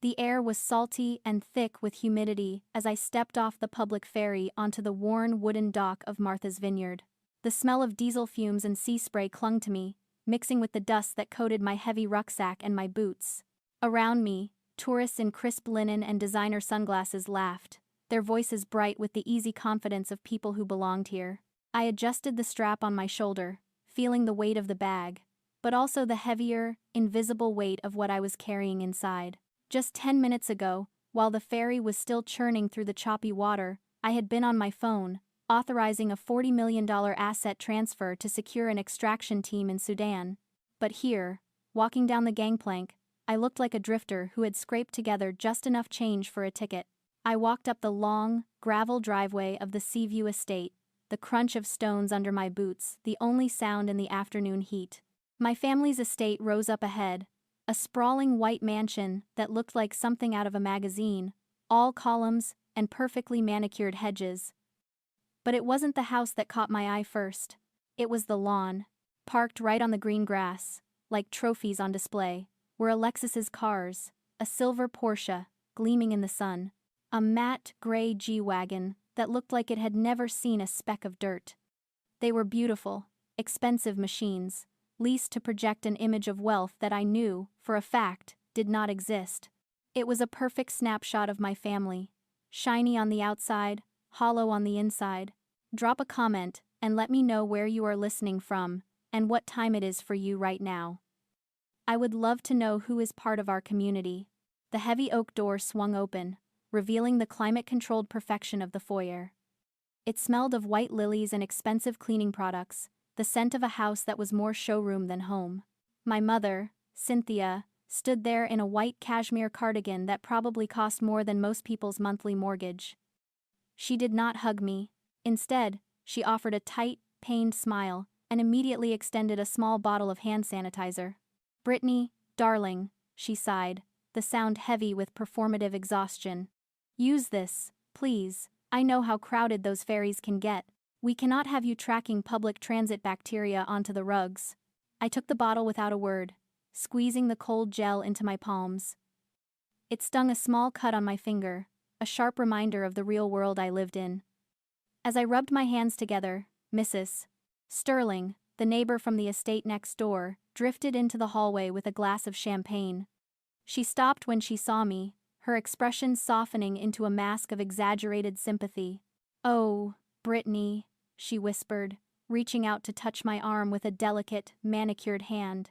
The air was salty and thick with humidity as I stepped off the public ferry onto the worn wooden dock of Martha's Vineyard. The smell of diesel fumes and sea spray clung to me, mixing with the dust that coated my heavy rucksack and my boots. Around me, tourists in crisp linen and designer sunglasses laughed, their voices bright with the easy confidence of people who belonged here. I adjusted the strap on my shoulder, feeling the weight of the bag, but also the heavier, invisible weight of what I was carrying inside. Just 10 minutes ago, while the ferry was still churning through the choppy water, I had been on my phone, authorizing a $40 million asset transfer to secure an extraction team in Sudan. But here, walking down the gangplank, I looked like a drifter who had scraped together just enough change for a ticket. I walked up the long, gravel driveway of the Seaview estate, the crunch of stones under my boots the only sound in the afternoon heat. My family's estate rose up ahead, a sprawling white mansion that looked like something out of a magazine, all columns and perfectly manicured hedges. But it wasn't the house that caught my eye first. It was the lawn, parked right on the green grass, like trophies on display, were Alexis's cars, a silver Porsche, gleaming in the sun, a matte gray G-Wagon that looked like it had never seen a speck of dirt. They were beautiful, expensive machines, leased to project an image of wealth that I knew, for a fact, did not exist. It was a perfect snapshot of my family, shiny on the outside, hollow on the inside. Drop a comment and let me know where you are listening from and what time it is for you right now. I would love to know who is part of our community. The heavy oak door swung open, revealing the climate-controlled perfection of the foyer. It smelled of white lilies and expensive cleaning products, the scent of a house that was more showroom than home. My mother, Cynthia, stood there in a white cashmere cardigan that probably cost more than most people's monthly mortgage. She did not hug me. Instead, she offered a tight, pained smile and immediately extended a small bottle of hand sanitizer. "Brittany, darling," she sighed, the sound heavy with performative exhaustion. "Use this, please. I know how crowded those ferries can get. We cannot have you tracking public transit bacteria onto the rugs." I took the bottle without a word, squeezing the cold gel into my palms. It stung a small cut on my finger, a sharp reminder of the real world I lived in. As I rubbed my hands together, Mrs. Sterling, the neighbor from the estate next door, drifted into the hallway with a glass of champagne. She stopped when she saw me, her expression softening into a mask of exaggerated sympathy. "Oh, Brittany," she whispered, reaching out to touch my arm with a delicate, manicured hand.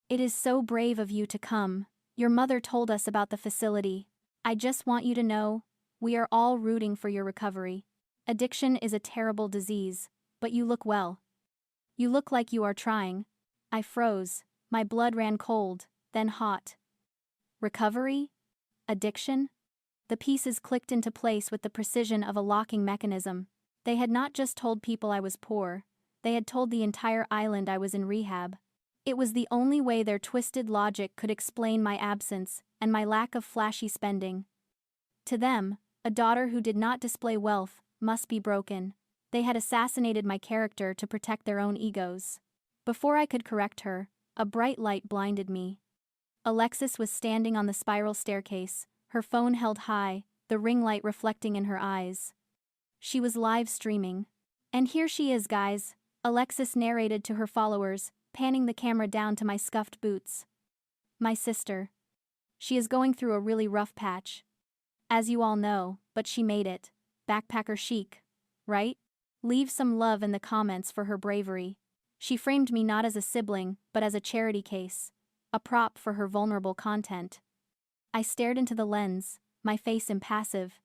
"It is so brave of you to come. Your mother told us about the facility. I just want you to know, we are all rooting for your recovery. Addiction is a terrible disease, but you look well. You look like you are trying." I froze, my blood ran cold, then hot. Recovery? Addiction? The pieces clicked into place with the precision of a locking mechanism. They had not just told people I was poor, they had told the entire island I was in rehab. It was the only way their twisted logic could explain my absence and my lack of flashy spending. To them, a daughter who did not display wealth must be broken. They had assassinated my character to protect their own egos. Before I could correct her, a bright light blinded me. Alexis was standing on the spiral staircase, her phone held high, the ring light reflecting in her eyes. She was live streaming. "And here she is, guys," Alexis narrated to her followers, panning the camera down to my scuffed boots. "My sister. She is going through a really rough patch. As you all know, but she made it. Backpacker chic, right? Leave some love in the comments for her bravery. She framed me not as a sibling, but as a charity case, a prop for her vulnerable content." I stared into the lens, my face impassive.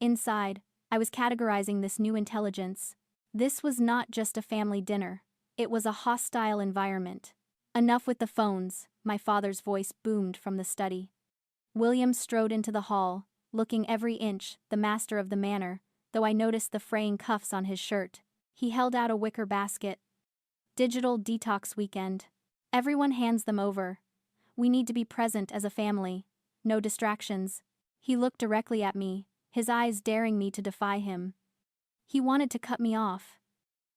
Inside, I was categorizing this new intelligence. This was not just a family dinner. It was a hostile environment. "Enough with the phones," my father's voice boomed from the study. William strode into the hall, looking every inch the master of the manor, though I noticed the fraying cuffs on his shirt. He held out a wicker basket. "Digital detox weekend. Everyone hands them over. We need to be present as a family. No distractions." He looked directly at me, his eyes daring me to defy him. He wanted to cut me off.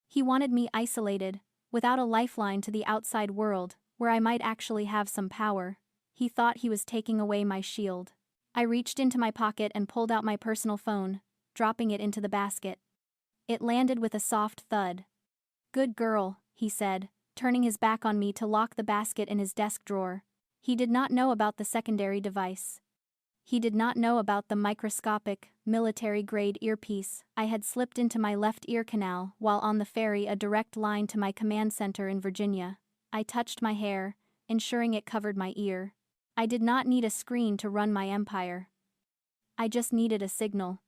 He wanted me isolated, without a lifeline to the outside world, where I might actually have some power. He thought he was taking away my shield. I reached into my pocket and pulled out my personal phone, dropping it into the basket. It landed with a soft thud. "Good girl," he said, turning his back on me to lock the basket in his desk drawer. He did not know about the secondary device. He did not know about the microscopic, military-grade earpiece I had slipped into my left ear canal while on the ferry, a direct line to my command center in Virginia. I touched my hair, ensuring it covered my ear. I did not need a screen to run my empire. I just needed a signal.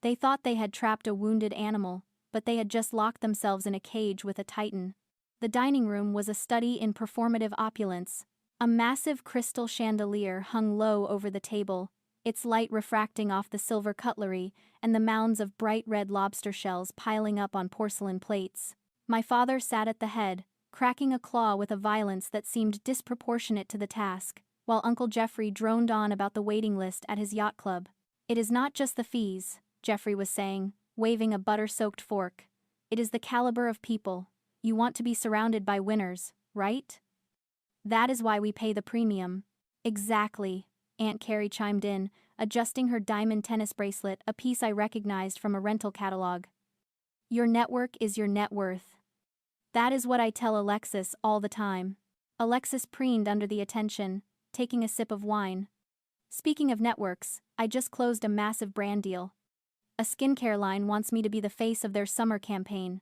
They thought they had trapped a wounded animal, but they had just locked themselves in a cage with a titan. The dining room was a study in performative opulence. A massive crystal chandelier hung low over the table, its light refracting off the silver cutlery and the mounds of bright red lobster shells piling up on porcelain plates. My father sat at the head, cracking a claw with a violence that seemed disproportionate to the task, while Uncle Jeffrey droned on about the waiting list at his yacht club. "It is not just the fees," Jeffrey was saying, waving a butter-soaked fork. "It is the caliber of people. You want to be surrounded by winners, right? That is why we pay the premium." "Exactly," Aunt Carrie chimed in, adjusting her diamond tennis bracelet, a piece I recognized from a rental catalog. "Your network is your net worth." That is what I tell Alexis all the time. Alexis preened under the attention, taking a sip of wine. "Speaking of networks, I just closed a massive brand deal. A skincare line wants me to be the face of their summer campaign.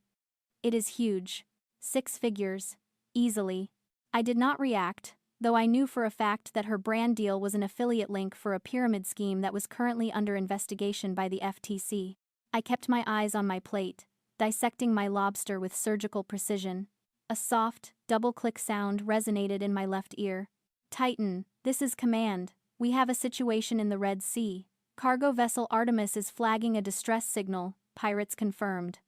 It is huge. 6 figures. Easily." I did not react, though I knew for a fact that her brand deal was an affiliate link for a pyramid scheme that was currently under investigation by the FTC. I kept my eyes on my plate, dissecting my lobster with surgical precision. A soft, double-click sound resonated in my left ear. "Titan, this is command. We have a situation in the Red Sea. Cargo vessel Artemis is flagging a distress signal," pirates confirmed.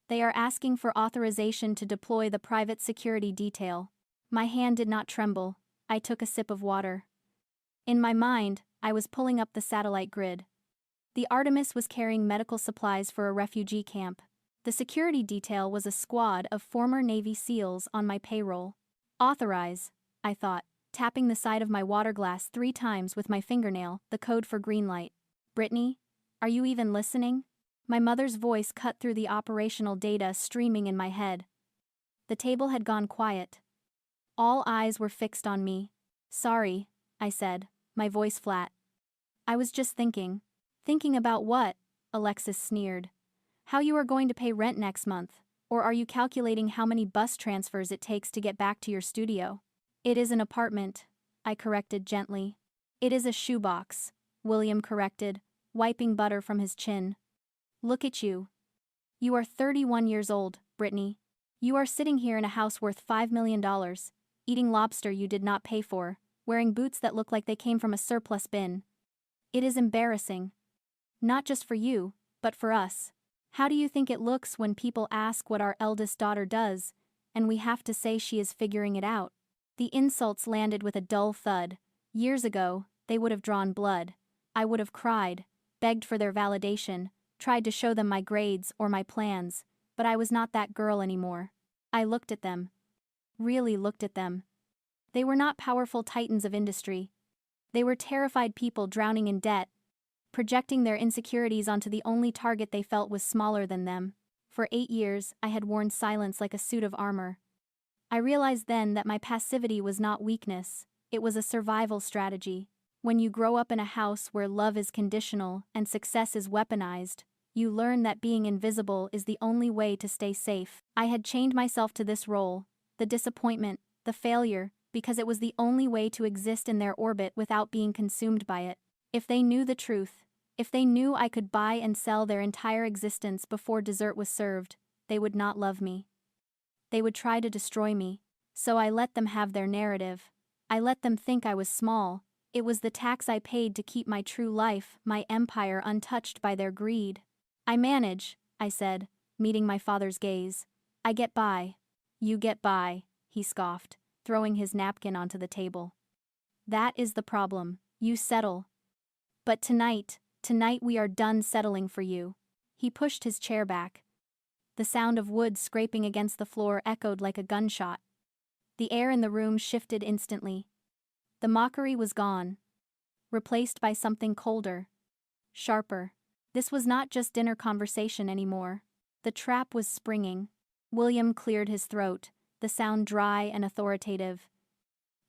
"They are asking for authorization to deploy the private security detail." My hand did not tremble. I took a sip of water. In my mind, I was pulling up the satellite grid. The Artemis was carrying medical supplies for a refugee camp. The security detail was a squad of former Navy SEALs on my payroll. "Authorize," I thought, tapping the side of my water glass 3 times with my fingernail, the code for green light. "Brittany, are you even listening?" My mother's voice cut through the operational data streaming in my head. The table had gone quiet. All eyes were fixed on me. "Sorry," I said, my voice flat. "I was just thinking." "Thinking about what?" Alexis sneered. "How you are going to pay rent next month, or are you calculating how many bus transfers it takes to get back to your studio?" "It is an apartment," I corrected gently. "It is a shoebox," William corrected, wiping butter from his chin. "Look at you. You are 31 years old, Brittany. You are sitting here in a house worth $5 million. Eating lobster you did not pay for, wearing boots that look like they came from a surplus bin. It is embarrassing. Not just for you, but for us. How do you think it looks when people ask what our eldest daughter does, and we have to say she is figuring it out?" The insults landed with a dull thud. Years ago, they would have drawn blood. I would have cried, begged for their validation, tried to show them my grades or my plans, but I was not that girl anymore. I looked at them. Really looked at them. They were not powerful titans of industry. They were terrified people drowning in debt, projecting their insecurities onto the only target they felt was smaller than them. For 8 years, I had worn silence like a suit of armor. I realized then that my passivity was not weakness, it was a survival strategy. When you grow up in a house where love is conditional and success is weaponized, you learn that being invisible is the only way to stay safe. I had chained myself to this role, the disappointment, the failure, because it was the only way to exist in their orbit without being consumed by it. If they knew the truth, if they knew I could buy and sell their entire existence before dessert was served, they would not love me. They would try to destroy me. So I let them have their narrative. I let them think I was small. It was the tax I paid to keep my true life, my empire, untouched by their greed. "I manage," I said, meeting my father's gaze. "I get by." "You get by," he scoffed, throwing his napkin onto the table. "That is the problem. You settle. But tonight we are done settling for you." He pushed his chair back. The sound of wood scraping against the floor echoed like a gunshot. The air in the room shifted instantly. The mockery was gone, replaced by something colder, sharper. This was not just dinner conversation anymore. The trap was springing. William cleared his throat, the sound dry and authoritative.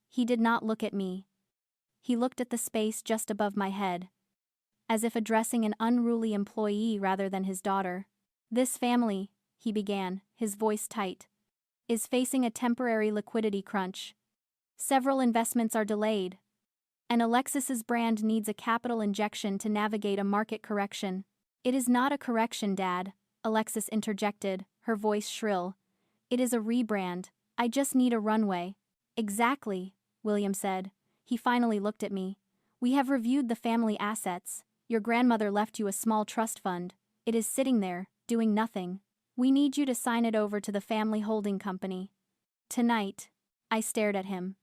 He did not look at me. He looked at the space just above my head, as if addressing an unruly employee rather than his daughter. This family, he began, his voice tight, is facing a temporary liquidity crunch. Several investments are delayed, and Alexis's brand needs a capital injection to navigate a market correction. It is not a correction, Dad, Alexis interjected, her voice shrill. It is a rebrand. I just need a runway. Exactly, William said. He finally looked at me. We have reviewed the family assets. Your grandmother left you a small trust fund. It is sitting there, doing nothing. We need you to sign it over to the family holding company. Tonight. I stared at him.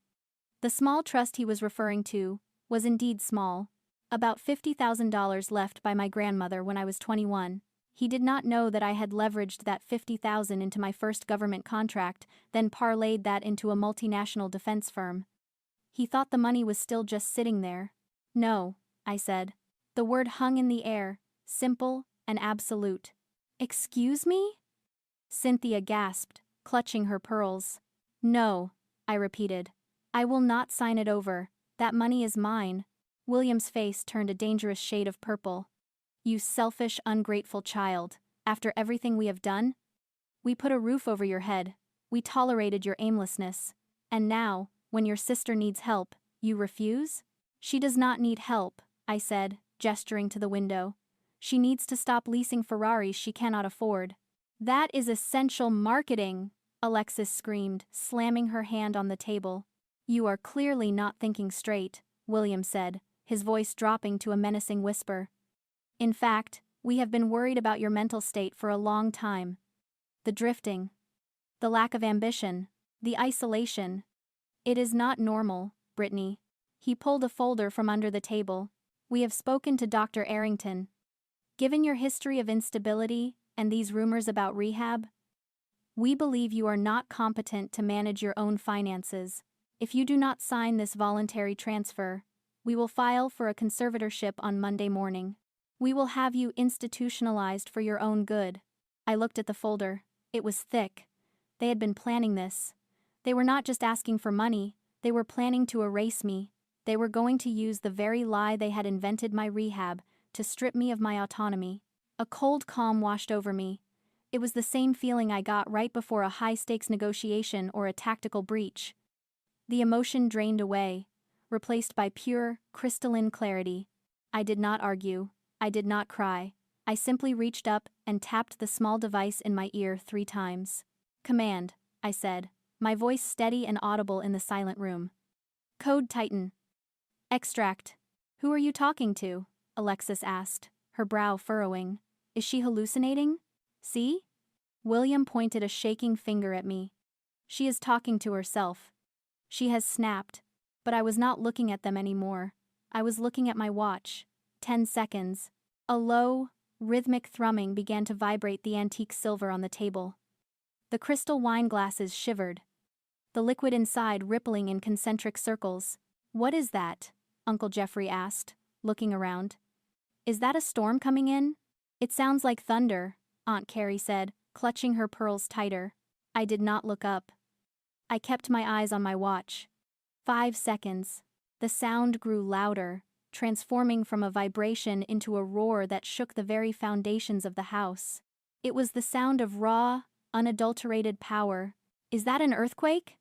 The small trust he was referring to was indeed small. About $50,000 left by my grandmother when I was 21. He did not know that I had leveraged that $50,000 into my first government contract, then parlayed that into a multinational defense firm. He thought the money was still just sitting there. No, I said. The word hung in the air, simple and absolute. Excuse me? Cynthia gasped, clutching her pearls. No, I repeated. I will not sign it over. That money is mine. William's face turned a dangerous shade of purple. You selfish, ungrateful child. After everything we have done? We put a roof over your head. We tolerated your aimlessness. And now, when your sister needs help, you refuse? She does not need help, I said, gesturing to the window. She needs to stop leasing Ferraris she cannot afford. That is essential marketing, Alexis screamed, slamming her hand on the table. You are clearly not thinking straight, William said, his voice dropping to a menacing whisper. In fact, we have been worried about your mental state for a long time. The drifting, the lack of ambition, the isolation. It is not normal, Brittany. He pulled a folder from under the table. We have spoken to Dr. Arrington. Given your history of instability and these rumors about rehab, we believe you are not competent to manage your own finances. If you do not sign this voluntary transfer, we will file for a conservatorship on Monday morning. We will have you institutionalized for your own good. I looked at the folder. It was thick. They had been planning this. They were not just asking for money, they were planning to erase me. They were going to use the very lie they had invented my rehab to strip me of my autonomy. A cold calm washed over me. It was the same feeling I got right before a high-stakes negotiation or a tactical breach. The emotion drained away, replaced by pure, crystalline clarity. I did not argue. I did not cry. I simply reached up and tapped the small device in my ear 3 times. Command, I said, my voice steady and audible in the silent room. Code Titan. Extract. Who are you talking to? Alexis asked, her brow furrowing. Is she hallucinating? See? William pointed a shaking finger at me. She is talking to herself. She has snapped. But I was not looking at them anymore. I was looking at my watch. 10 seconds. A low, rhythmic thrumming began to vibrate the antique silver on the table. The crystal wine glasses shivered, the liquid inside rippling in concentric circles. What is that? Uncle Jeffrey asked, looking around. Is that a storm coming in? It sounds like thunder, Aunt Carrie said, clutching her pearls tighter. I did not look up. I kept my eyes on my watch. 5 seconds. The sound grew louder, transforming from a vibration into a roar that shook the very foundations of the house. It was the sound of raw, unadulterated power. Is that an earthquake?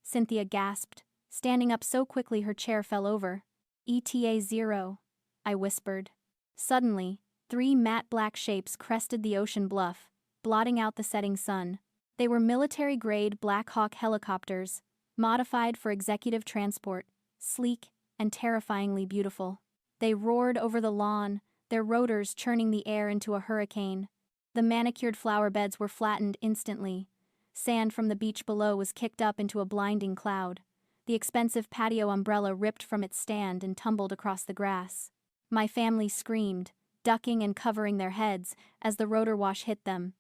Cynthia gasped, standing up so quickly her chair fell over. ETA 0, I whispered. Suddenly, 3 matte black shapes crested the ocean bluff, blotting out the setting sun. They were military-grade Black Hawk helicopters, modified for executive transport, sleek and terrifyingly beautiful. They roared over the lawn, their rotors churning the air into a hurricane. The manicured flower beds were flattened instantly. Sand from the beach below was kicked up into a blinding cloud. The expensive patio umbrella ripped from its stand and tumbled across the grass. My family screamed, ducking and covering their heads as the rotor wash hit them.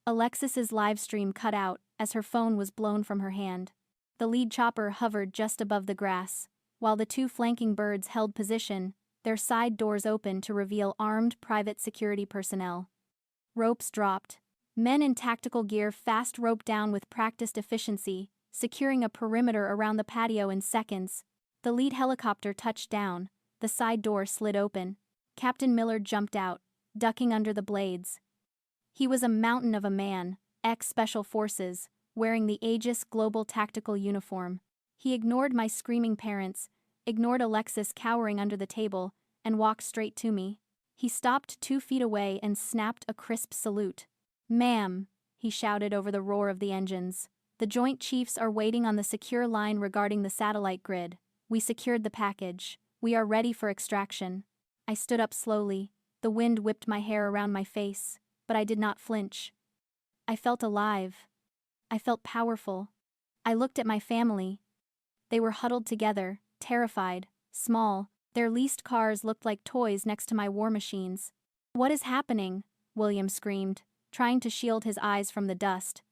Alexis's live stream cut out as her phone was blown from her hand. The lead chopper hovered just above the grass, While the two flanking birds held position, their side doors opened to reveal armed private security personnel. Ropes dropped. Men in tactical gear fast roped down with practiced efficiency, securing a perimeter around the patio in seconds. The lead helicopter touched down. The side door slid open. Captain Miller jumped out, ducking under the blades. He was a mountain of a man, ex-Special Forces, wearing the Aegis Global Tactical uniform. He ignored my screaming parents, ignored Alexis cowering under the table, and walked straight to me. He stopped 2 feet away and snapped a crisp salute. "Ma'am," he shouted over the roar of the engines. "The Joint Chiefs are waiting on the secure line regarding the satellite grid. We secured the package. We are ready for extraction." I stood up slowly. The wind whipped my hair around my face, but I did not flinch. I felt alive. I felt powerful. I looked at my family. They were huddled together, terrified, small. Their leased cars looked like toys next to my war machines. "What is happening?" William screamed, trying to shield his eyes from the dust.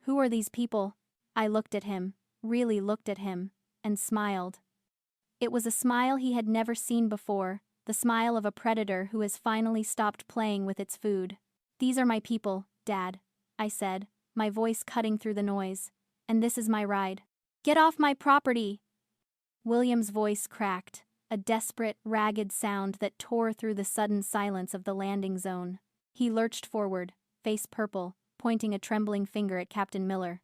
"Who are these people?" I looked at him, really looked at him, and smiled. It was a smile he had never seen before, the smile of a predator who has finally stopped playing with its food. "These are my people, Dad," I said, my voice cutting through the noise. "And this is my ride." "Get off my property!" William's voice cracked, a desperate, ragged sound that tore through the sudden silence of the landing zone. He lurched forward, face purple, pointing a trembling finger at Captain Miller.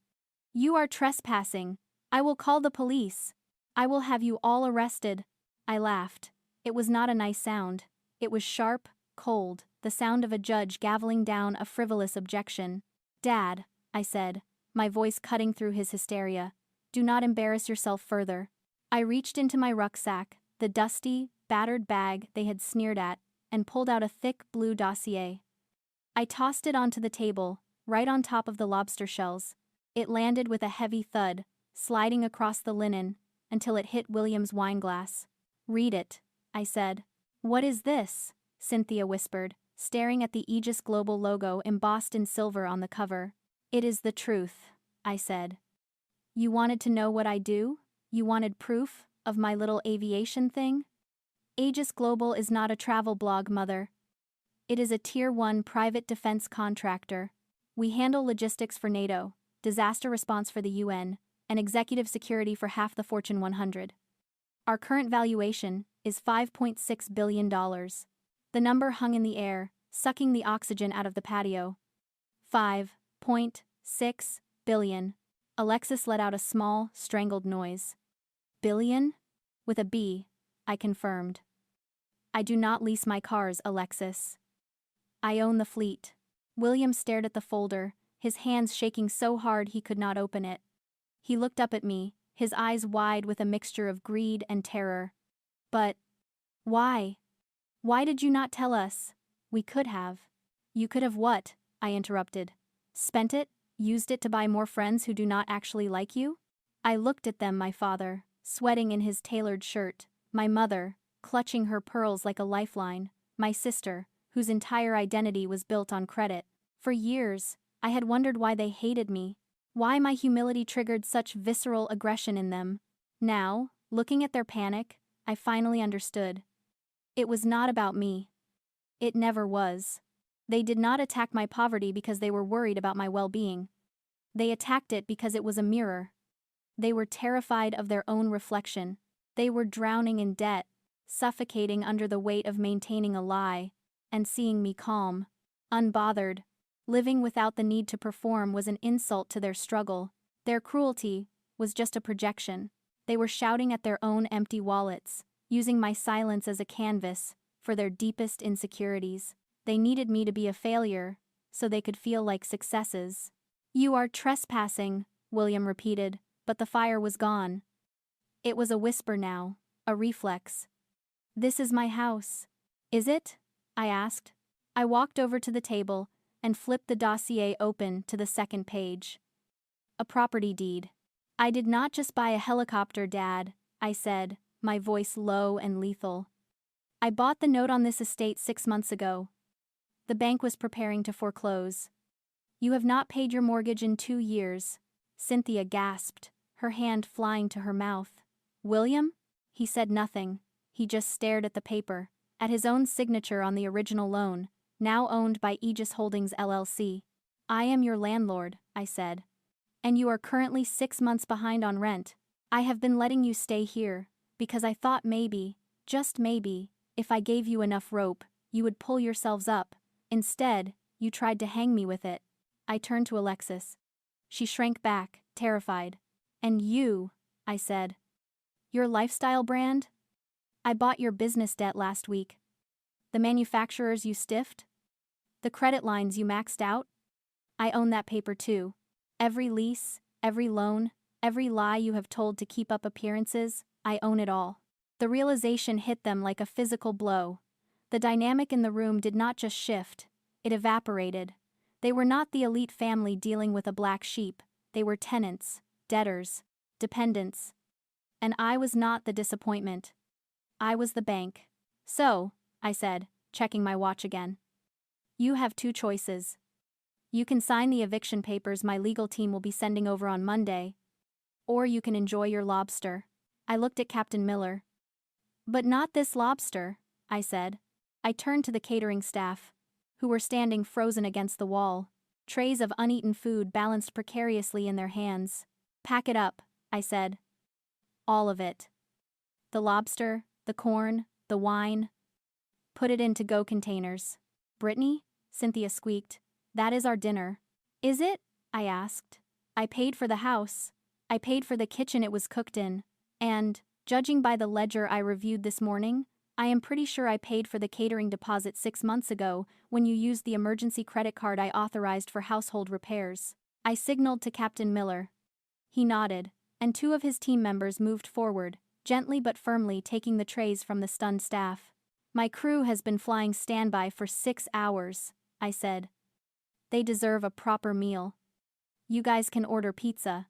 "You are trespassing. I will call the police. I will have you all arrested." I laughed. It was not a nice sound. It was sharp, cold, the sound of a judge gaveling down a frivolous objection. "Dad," I said, my voice cutting through his hysteria, "do not embarrass yourself further." I reached into my rucksack, the dusty, battered bag they had sneered at, and pulled out a thick blue dossier. I tossed it onto the table, right on top of the lobster shells. It landed with a heavy thud, sliding across the linen, until it hit William's wineglass. "Read it," I said. "What is this?" Cynthia whispered, staring at the Aegis Global logo embossed in silver on the cover. "It is the truth," I said. "You wanted to know what I do? You wanted proof of my little aviation thing?" "Aegis Global is not a travel blog, Mother. It is a Tier 1 private defense contractor. We handle logistics for NATO, disaster response for the UN, and executive security for half the Fortune 100. Our current valuation is $5.6 billion. The number hung in the air, sucking the oxygen out of the patio. 5.6 billion. Alexis let out a small, strangled noise. "Billion?" "With a B," I confirmed. "I do not lease my cars, Alexis. I own the fleet." William stared at the folder, his hands shaking so hard he could not open it. He looked up at me, his eyes wide with a mixture of greed and terror. "But why? Why did you not tell us?" "We could have." "You could have what?" I interrupted. "Spent it? Used it to buy more friends who do not actually like you?" I looked at them, my father, sweating in his tailored shirt, my mother, clutching her pearls like a lifeline, my sister, whose entire identity was built on credit. For years, I had wondered why they hated me, why my humility triggered such visceral aggression in them. Now, looking at their panic, I finally understood. It was not about me. It never was. They did not attack my poverty because they were worried about my well-being. They attacked it because it was a mirror. They were terrified of their own reflection. They were drowning in debt, suffocating under the weight of maintaining a lie, and seeing me calm, unbothered, living without the need to perform was an insult to their struggle. Their cruelty was just a projection. They were shouting at their own empty wallets, using my silence as a canvas for their deepest insecurities. They needed me to be a failure, so they could feel like successes. "You are trespassing," William repeated, but the fire was gone. It was a whisper now, a reflex. "This is my house." "Is it?" I asked. I walked over to the table and flipped the dossier open to the second page. A property deed. "I did not just buy a helicopter, Dad," I said, my voice low and lethal. "I bought the note on this estate 6 months ago. The bank was preparing to foreclose. You have not paid your mortgage in 2 years." Cynthia gasped, her hand flying to her mouth. "William?" He said nothing. He just stared at the paper, at his own signature on the original loan, now owned by Aegis Holdings LLC. I am your landlord, I said. And you are currently 6 months behind on rent. I have been letting you stay here, because I thought maybe, just maybe, if I gave you enough rope, you would pull yourselves up. Instead, you tried to hang me with it. I turned to Alexis. She shrank back, terrified. And you, I said. Your lifestyle brand? I bought your business debt last week. The manufacturers you stiffed? The credit lines you maxed out? I own that paper too. Every lease, every loan, every lie you have told to keep up appearances, I own it all. The realization hit them like a physical blow. The dynamic in the room did not just shift, it evaporated. They were not the elite family dealing with a black sheep, they were tenants, debtors, dependents. And I was not the disappointment. I was the bank. So, I said, checking my watch again. You have two choices. You can sign the eviction papers my legal team will be sending over on Monday. Or you can enjoy your lobster. I looked at Captain Miller. But not this lobster, I said. I turned to the catering staff, who were standing frozen against the wall, trays of uneaten food balanced precariously in their hands. Pack it up, I said. All of it. The lobster, the corn, the wine. Put it in to-go containers. Brittany? Cynthia squeaked. That is our dinner. Is it? I asked. I paid for the house. I paid for the kitchen it was cooked in. And, judging by the ledger I reviewed this morning, I am pretty sure I paid for the catering deposit 6 months ago when you used the emergency credit card I authorized for household repairs. I signaled to Captain Miller. He nodded, and 2 of his team members moved forward, gently but firmly taking the trays from the stunned staff. My crew has been flying standby for 6 hours, I said. They deserve a proper meal. You guys can order pizza.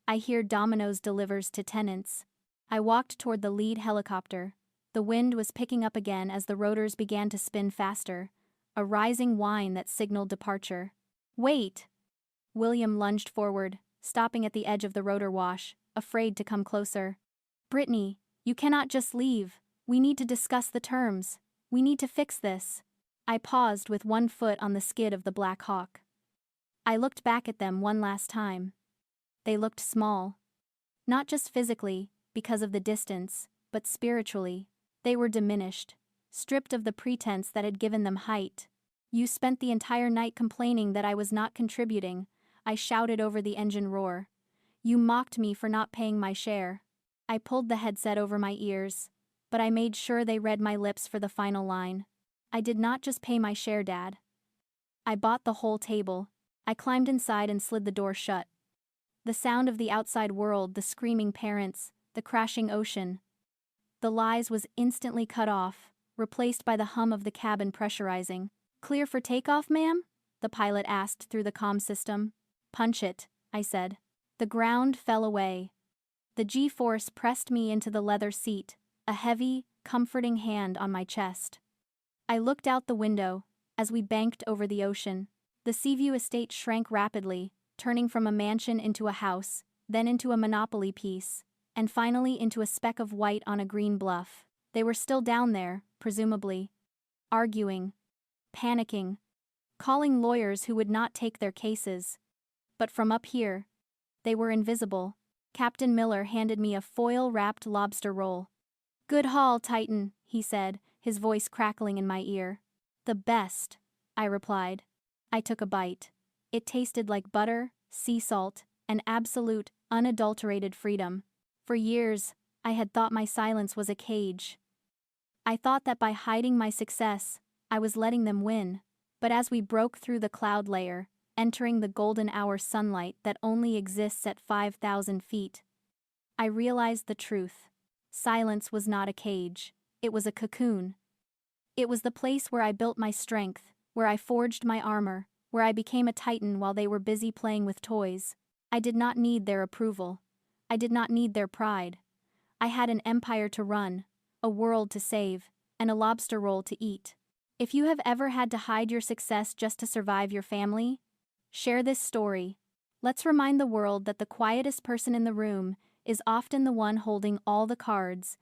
I hear Domino's delivers to tenants. I walked toward the lead helicopter. The wind was picking up again as the rotors began to spin faster, a rising whine that signaled departure. Wait! William lunged forward, stopping at the edge of the rotor wash, afraid to come closer. Brittany, you cannot just leave. We need to discuss the terms. We need to fix this. I paused with one foot on the skid of the Black Hawk. I looked back at them one last time. They looked small. Not just physically, because of the distance, but spiritually. They were diminished, stripped of the pretense that had given them height. You spent the entire night complaining that I was not contributing, I shouted over the engine roar. You mocked me for not paying my share. I pulled the headset over my ears, but I made sure they read my lips for the final line. I did not just pay my share, Dad. I bought the whole table. I climbed inside and slid the door shut. The sound of the outside world, the screaming parents, the crashing ocean. The lies was instantly cut off, replaced by the hum of the cabin pressurizing. Clear for takeoff, ma'am? The pilot asked through the comm system. Punch it, I said. The ground fell away. The G-force pressed me into the leather seat, a heavy, comforting hand on my chest. I looked out the window, as we banked over the ocean. The Seaview estate shrank rapidly, turning from a mansion into a house, then into a Monopoly piece, and finally into a speck of white on a green bluff. They were still down there, presumably. Arguing. Panicking. Calling lawyers who would not take their cases. But from up here, they were invisible. Captain Miller handed me a foil-wrapped lobster roll. Good haul, Titan, he said, his voice crackling in my ear. The best, I replied. I took a bite. It tasted like butter, sea salt, and absolute, unadulterated freedom. For years, I had thought my silence was a cage. I thought that by hiding my success, I was letting them win. But as we broke through the cloud layer, entering the golden hour sunlight that only exists at 5,000 feet, I realized the truth. Silence was not a cage. It was a cocoon. It was the place where I built my strength, where I forged my armor, where I became a titan while they were busy playing with toys. I did not need their approval. I did not need their pride. I had an empire to run, a world to save, and a lobster roll to eat. If you have ever had to hide your success just to survive your family, share this story. Let's remind the world that the quietest person in the room is often the one holding all the cards,